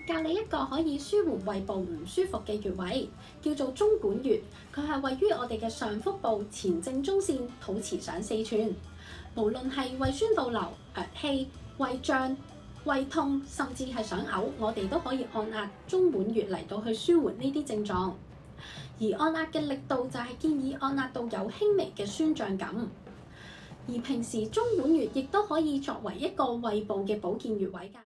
隔離一個可以舒緩胃部唔舒服嘅穴位，叫做中脘穴。佢係位於我哋嘅上腹部前正中線肚臍上4寸。無論係胃酸倒流、氣、胃脹、胃痛，甚至係想嘔，我哋都可以按壓中脘穴嚟到去舒緩呢啲症狀。而按壓嘅力度就係建議按壓到有輕微嘅酸脹感。而平時中脘穴亦都可以作為一個胃部嘅保健穴位㗎。